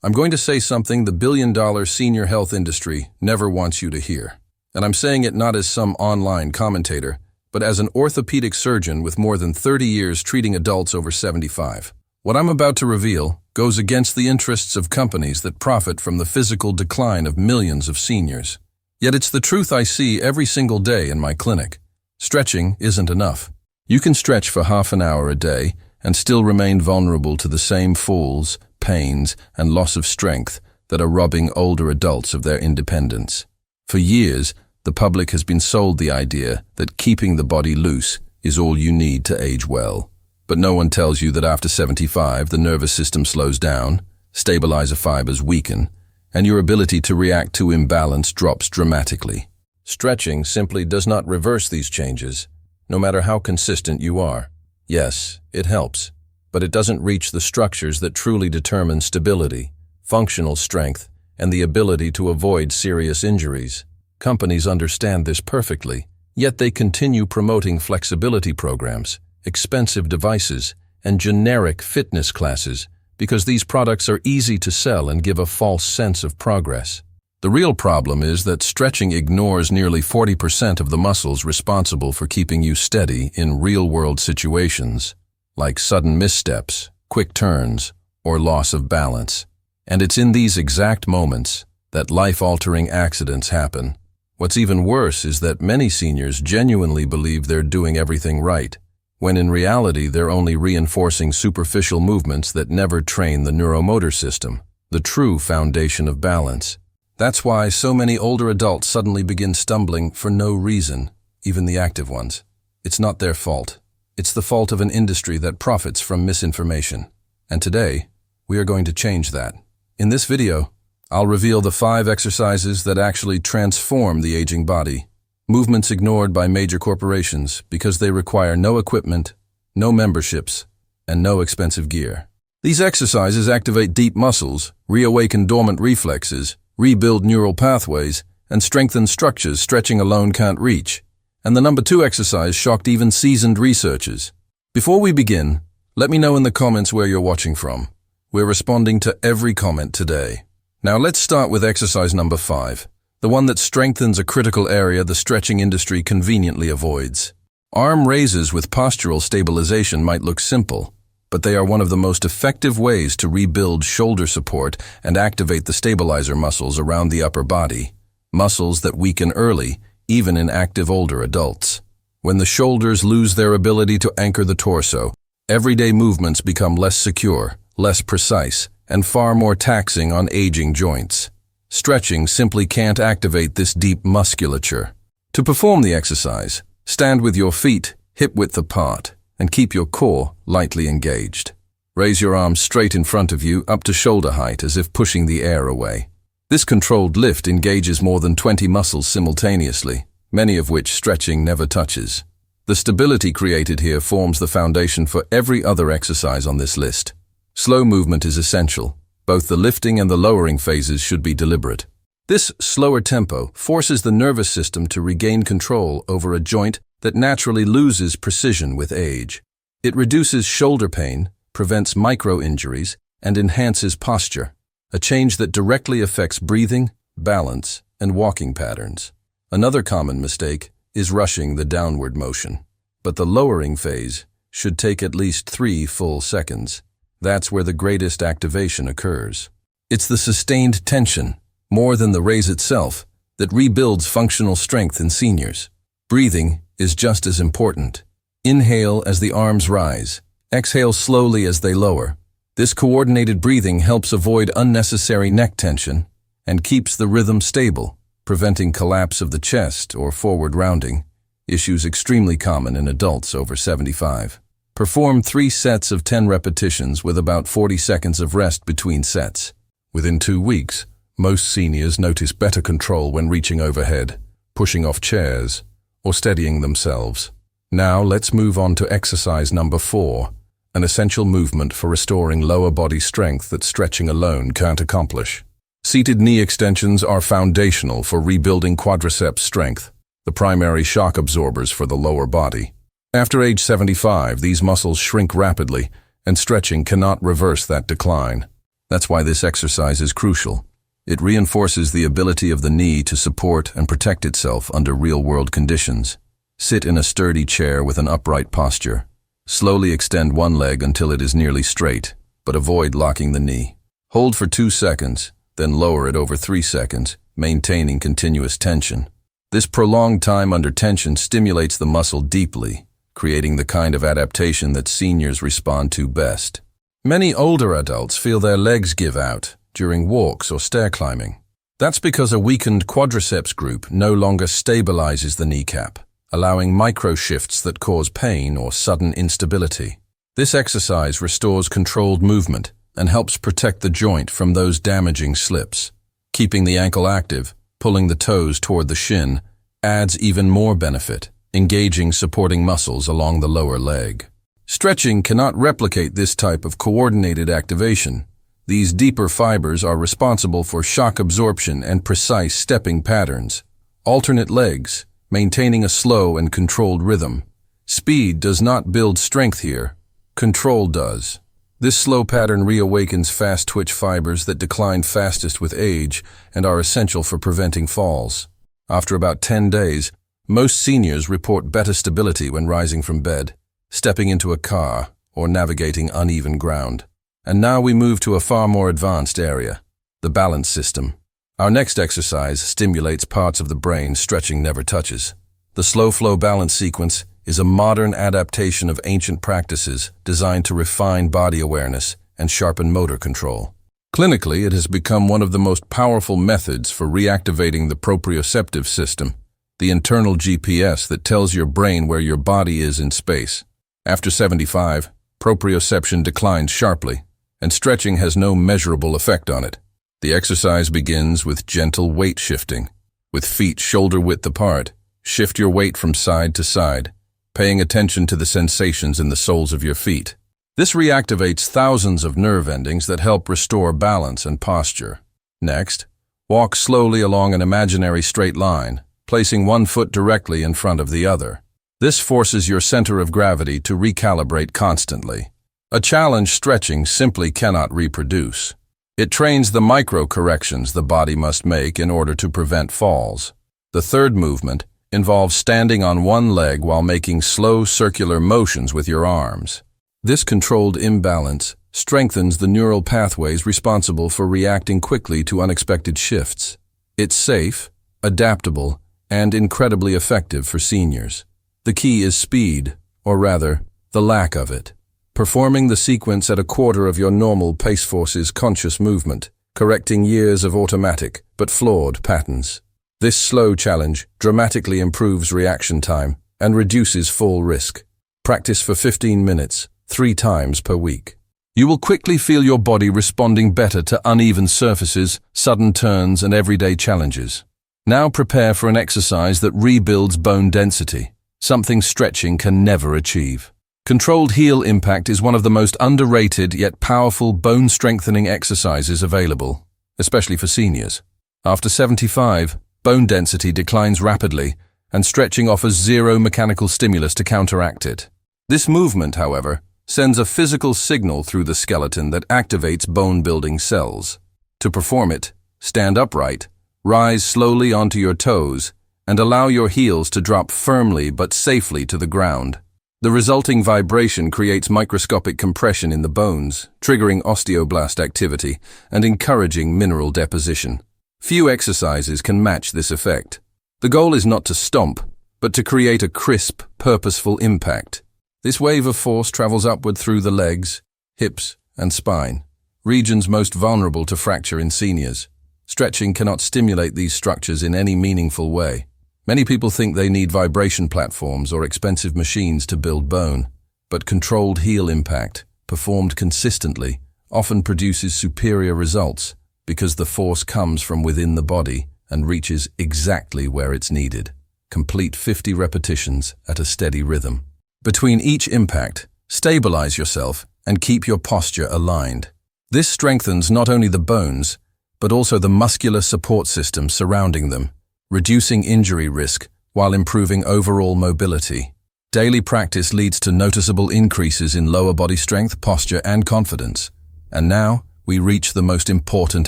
I'm going to say something the billion-dollar senior health industry never wants you to hear. And I'm saying it not as some online commentator, but as an orthopedic surgeon with more than 30 years treating adults over 75. What I'm about to reveal goes against the interests of companies that profit from the physical decline of millions of seniors. Yet it's the truth I see every single day in my clinic. Stretching isn't enough. You can stretch for half an hour a day and still remain vulnerable to the same falls, pains, and loss of strength that are robbing older adults of their independence. For years, the public has been sold the idea that keeping the body loose is all you need to age well. But no one tells you that after 75, the nervous system slows down, stabilizer fibers weaken, and your ability to react to imbalance drops dramatically. Stretching simply does not reverse these changes, no matter how consistent you are. Yes, it helps, but it doesn't reach the structures that truly determine stability, functional strength, and the ability to avoid serious injuries. Companies understand this perfectly, yet they continue promoting flexibility programs, expensive devices, and generic fitness classes because these products are easy to sell and give a false sense of progress. The real problem is that stretching ignores nearly 40% of the muscles responsible for keeping you steady in real-world situations, like sudden missteps, quick turns, or loss of balance. And it's in these exact moments that life-altering accidents happen. What's even worse is that many seniors genuinely believe they're doing everything right, when in reality they're only reinforcing superficial movements that never train the neuromotor system, the true foundation of balance. That's why so many older adults suddenly begin stumbling for no reason, even the active ones. It's not their fault. It's the fault of an industry that profits from misinformation. And today, we are going to change that. In this video, I'll reveal the 5 exercises that actually transform the aging body. Movements ignored by major corporations because they require no equipment, no memberships, and no expensive gear. These exercises activate deep muscles, reawaken dormant reflexes, rebuild neural pathways, and strengthen structures stretching alone can't reach. And the number 2 exercise shocked even seasoned researchers. Before we begin, let me know in the comments where you're watching from. We're responding to every comment today. Now let's start with exercise number 5, the one that strengthens a critical area the stretching industry conveniently avoids. Arm raises with postural stabilization might look simple, but they are one of the most effective ways to rebuild shoulder support and activate the stabilizer muscles around the upper body, muscles that weaken early, even in active older adults. When the shoulders lose their ability to anchor the torso, everyday movements become less secure, less precise, and far more taxing on aging joints. Stretching simply can't activate this deep musculature. To perform the exercise, stand with your feet hip-width apart and keep your core lightly engaged. Raise your arms straight in front of you up to shoulder height as if pushing the air away. This controlled lift engages more than 20 muscles simultaneously, many of which stretching never touches. The stability created here forms the foundation for every other exercise on this list. Slow movement is essential. Both the lifting and the lowering phases should be deliberate. This slower tempo forces the nervous system to regain control over a joint that naturally loses precision with age. It reduces shoulder pain, prevents micro-injuries, and enhances posture, a change that directly affects breathing, balance, and walking patterns. Another common mistake is rushing the downward motion. But the lowering phase should take at least 3 full seconds. That's where the greatest activation occurs. It's the sustained tension, more than the raise itself, that rebuilds functional strength in seniors. Breathing is just as important. Inhale as the arms rise. Exhale slowly as they lower. This coordinated breathing helps avoid unnecessary neck tension and keeps the rhythm stable, preventing collapse of the chest or forward rounding, issues extremely common in adults over 75. Perform 3 sets of 10 repetitions with about 40 seconds of rest between sets. Within 2 weeks, most seniors notice better control when reaching overhead, pushing off chairs, or steadying themselves. Now let's move on to exercise number 4, an essential movement for restoring lower body strength that stretching alone can't accomplish. Seated knee extensions are foundational for rebuilding quadriceps strength, the primary shock absorbers for the lower body. After age 75, these muscles shrink rapidly, and stretching cannot reverse that decline. That's why this exercise is crucial. It reinforces the ability of the knee to support and protect itself under real-world conditions. Sit in a sturdy chair with an upright posture. Slowly extend one leg until it is nearly straight, but avoid locking the knee. Hold for 2 seconds, then lower it over 3 seconds, maintaining continuous tension. This prolonged time under tension stimulates the muscle deeply, creating the kind of adaptation that seniors respond to best. Many older adults feel their legs give out during walks or stair climbing. That's because a weakened quadriceps group no longer stabilizes the kneecap, allowing micro shifts that cause pain or sudden instability. This exercise restores controlled movement and helps protect the joint from those damaging slips. Keeping the ankle active, pulling the toes toward the shin, adds even more benefit, engaging supporting muscles along the lower leg. Stretching cannot replicate this type of coordinated activation. These deeper fibers are responsible for shock absorption and precise stepping patterns. Alternate legs, maintaining a slow and controlled rhythm. Speed does not build strength here. Control does. This slow pattern reawakens fast twitch fibers that decline fastest with age and are essential for preventing falls. After about 10 days, most seniors report better stability when rising from bed, stepping into a car, or navigating uneven ground. And now we move to a far more advanced area, the balance system. Our next exercise stimulates parts of the brain stretching never touches. The slow flow balance sequence is a modern adaptation of ancient practices designed to refine body awareness and sharpen motor control. Clinically, it has become one of the most powerful methods for reactivating the proprioceptive system, the internal GPS that tells your brain where your body is in space. After 75, proprioception declines sharply, and stretching has no measurable effect on it. The exercise begins with gentle weight shifting. With feet shoulder-width apart, shift your weight from side to side, paying attention to the sensations in the soles of your feet. This reactivates thousands of nerve endings that help restore balance and posture. Next, walk slowly along an imaginary straight line, placing one foot directly in front of the other. This forces your center of gravity to recalibrate constantly. A challenge stretching simply cannot reproduce. It trains the micro-corrections the body must make in order to prevent falls. The third movement involves standing on one leg while making slow circular motions with your arms. This controlled imbalance strengthens the neural pathways responsible for reacting quickly to unexpected shifts. It's safe, adaptable, and incredibly effective for seniors. The key is speed, or rather, the lack of it. Performing the sequence at a quarter of your normal pace forces conscious movement, correcting years of automatic but flawed patterns. This slow challenge dramatically improves reaction time and reduces fall risk. Practice for 15 minutes, 3 times per week. You will quickly feel your body responding better to uneven surfaces, sudden turns, and everyday challenges. Now prepare for an exercise that rebuilds bone density, something stretching can never achieve. Controlled heel impact is one of the most underrated yet powerful bone-strengthening exercises available, especially for seniors. After 75, bone density declines rapidly, and stretching offers zero mechanical stimulus to counteract it. This movement, however, sends a physical signal through the skeleton that activates bone-building cells. To perform it, stand upright, rise slowly onto your toes, and allow your heels to drop firmly but safely to the ground. The resulting vibration creates microscopic compression in the bones, triggering osteoblast activity and encouraging mineral deposition. Few exercises can match this effect. The goal is not to stomp, but to create a crisp, purposeful impact. This wave of force travels upward through the legs, hips, and spine, regions most vulnerable to fracture in seniors. Stretching cannot stimulate these structures in any meaningful way. Many people think they need vibration platforms or expensive machines to build bone, but controlled heel impact, performed consistently, often produces superior results because the force comes from within the body and reaches exactly where it's needed. Complete 50 repetitions at a steady rhythm. Between each impact, stabilize yourself and keep your posture aligned. This strengthens not only the bones, but also the muscular support system surrounding them, reducing injury risk while improving overall mobility. Daily practice leads to noticeable increases in lower body strength, posture, and confidence. And now, we reach the most important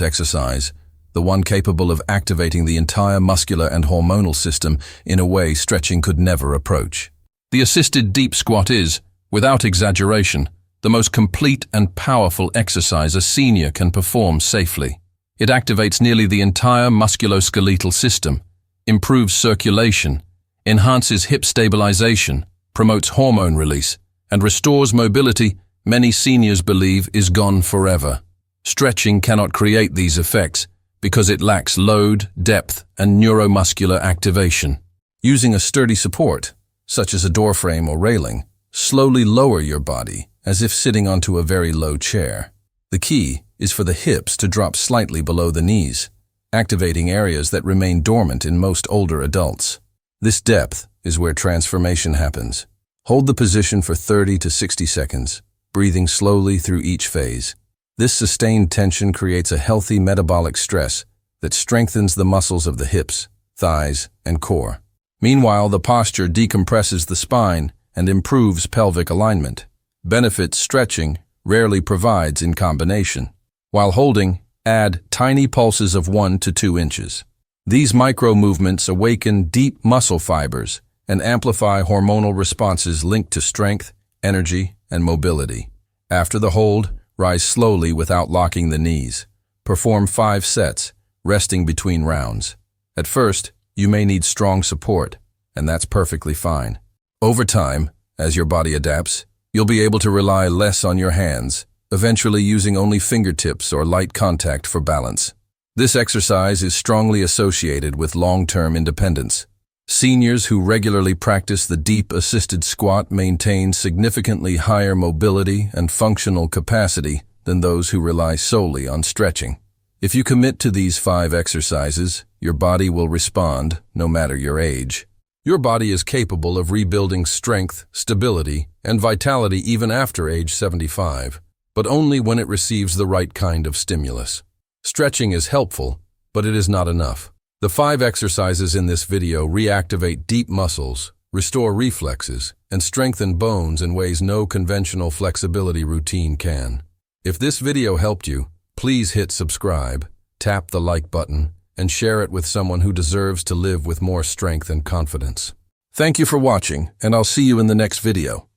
exercise, the one capable of activating the entire muscular and hormonal system in a way stretching could never approach. The assisted deep squat is, without exaggeration, the most complete and powerful exercise a senior can perform safely. It activates nearly the entire musculoskeletal system, improves circulation, enhances hip stabilization, promotes hormone release, and restores mobility many seniors believe is gone forever. Stretching cannot create these effects because it lacks load, depth, and neuromuscular activation. Using a sturdy support, such as a door frame or railing, slowly lower your body as if sitting onto a very low chair. The key is for the hips to drop slightly below the knees, activating areas that remain dormant in most older adults. This depth is where transformation happens. Hold the position for 30 to 60 seconds, breathing slowly through each phase. This sustained tension creates a healthy metabolic stress that strengthens the muscles of the hips, thighs, and core. Meanwhile, the posture decompresses the spine and improves pelvic alignment. Benefits stretching rarely provides in combination. While holding, add tiny pulses of 1 to 2 inches. These micro-movements awaken deep muscle fibers and amplify hormonal responses linked to strength, energy, and mobility. After the hold, rise slowly without locking the knees. Perform 5 sets, resting between rounds. At first, you may need strong support, and that's perfectly fine. Over time, as your body adapts, you'll be able to rely less on your hands, eventually using only fingertips or light contact for balance. This exercise is strongly associated with long-term independence. Seniors who regularly practice the deep assisted squat maintain significantly higher mobility and functional capacity than those who rely solely on stretching. If you commit to these 5 exercises, your body will respond, no matter your age. Your body is capable of rebuilding strength, stability, and vitality even after age 75, but only when it receives the right kind of stimulus. Stretching is helpful, but it is not enough. The 5 exercises in this video reactivate deep muscles, restore reflexes, and strengthen bones in ways no conventional flexibility routine can. If this video helped you, please hit subscribe, tap the like button, and share it with someone who deserves to live with more strength and confidence. Thank you for watching, and I'll see you in the next video.